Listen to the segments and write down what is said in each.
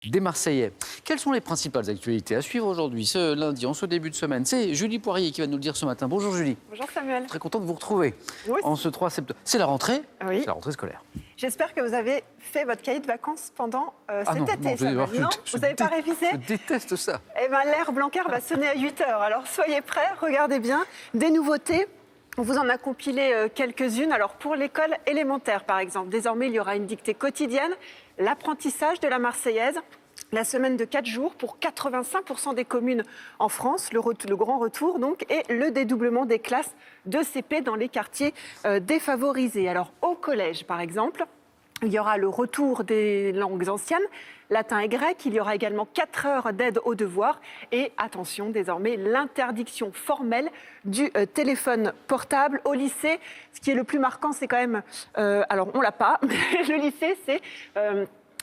Des Marseillais. Quelles sont les principales actualités à suivre aujourd'hui, ce lundi, en ce début de semaine? C'est Julie Poirier qui va nous le dire ce matin. Bonjour Julie. Bonjour Samuel. Très content de vous retrouver Oui. en ce 3 septembre. C'est la rentrée. Oui. C'est la rentrée scolaire. J'espère que vous avez fait votre cahier de vacances pendant cet non, été. non, Samuel. Non, vous n'avez pas révisé? Je déteste ça. Eh bien, l'heure Blanquer va sonner à 8 h. Alors soyez prêts, regardez bien. Des nouveautés. On vous en a compilé quelques-unes. Alors pour l'école élémentaire, par exemple, désormais il y aura une dictée quotidienne, l'apprentissage de la Marseillaise. La semaine de 4 jours pour 85% des communes en France, le grand retour donc, et le dédoublement des classes de CP dans les quartiers défavorisés. Alors au collège par exemple, il y aura le retour des langues anciennes, latin et grec. Il y aura également 4 heures d'aide aux devoirs et, attention, désormais, l'interdiction formelle du téléphone portable au lycée. Ce qui est le plus marquant, c'est quand même... alors, on l'a pas, mais le lycée, c'est...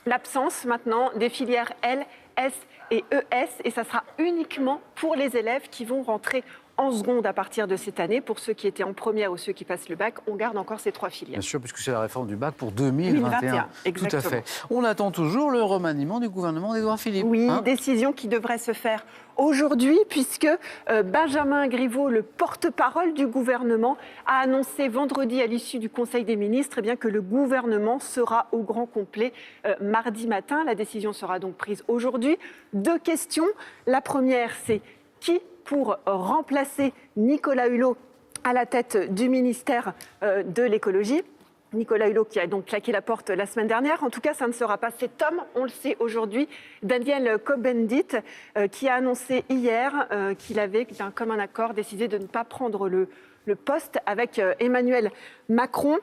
l'absence maintenant des filières L, S et ES, et ça sera uniquement pour les élèves qui vont rentrer en seconde à partir de cette année. Pour ceux qui étaient en première ou ceux qui passent le bac, on garde encore ces 3 filières. Bien sûr, puisque c'est la réforme du bac pour 2021. Exactement. Tout à fait. On attend toujours le remaniement du gouvernement d'Édouard Philippe. Oui, décision qui devrait se faire aujourd'hui, puisque Benjamin Griveaux, le porte-parole du gouvernement, a annoncé vendredi à l'issue du Conseil des ministres que le gouvernement sera au grand complet mardi matin. La décision sera donc prise aujourd'hui. 2 questions. La première, c'est qui pour remplacer Nicolas Hulot à la tête du ministère de l'écologie. Nicolas Hulot qui a donc claqué la porte la semaine dernière. En tout cas, ça ne sera pas cet homme, on le sait aujourd'hui, Daniel Cohn-Bendit, qui a annoncé hier qu'il avait, d'un commun accord, décidé de ne pas prendre le poste avec Emmanuel Macron.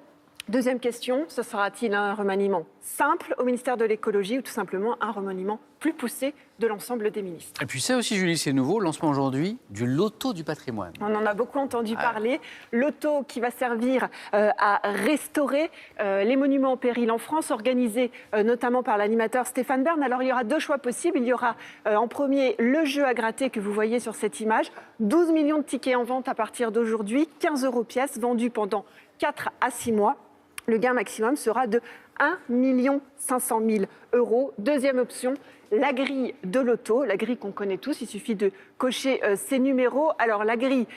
Deuxième question, ce sera-t-il un remaniement simple au ministère de l'écologie ou tout simplement un remaniement plus poussé de l'ensemble des ministres? Et puis c'est aussi, Julie, c'est nouveau, le lancement aujourd'hui du loto du patrimoine. On en a beaucoup entendu parler. Loto qui va servir à restaurer les monuments en péril en France, organisé notamment par l'animateur Stéphane Bern. Alors il y aura 2 choix possibles. Il y aura en premier le jeu à gratter que vous voyez sur cette image. 12 millions de tickets en vente à partir d'aujourd'hui, 15 € pièce, vendus pendant 4 à 6 mois. Le gain maximum sera de 1 500 000 €. Deuxième option, la grille de loto, la grille qu'on connaît tous, il suffit de cocher ces numéros. Alors la grille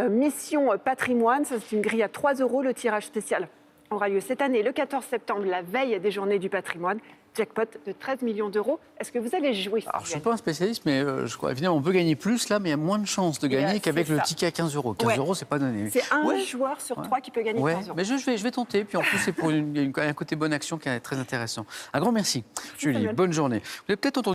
Mission Patrimoine, ça c'est une grille à 3 €. Le tirage spécial aura lieu cette année, le 14 septembre, la veille des Journées du patrimoine. Jackpot de 13 millions d'euros. Est-ce que vous allez jouer? Alors, je ne suis pas un spécialiste, mais je crois évidemment on peut gagner plus là, mais il y a moins de chances de gagner qu'avec le ticket à 15 €. 15 €, c'est pas donné. C'est un joueur sur 3 qui peut gagner 15 €. Mais je vais tenter. Puis en plus, c'est pour un côté bonne action qui est très intéressant. Un grand merci, Julie. Bonne journée. Vous avez peut-être entendu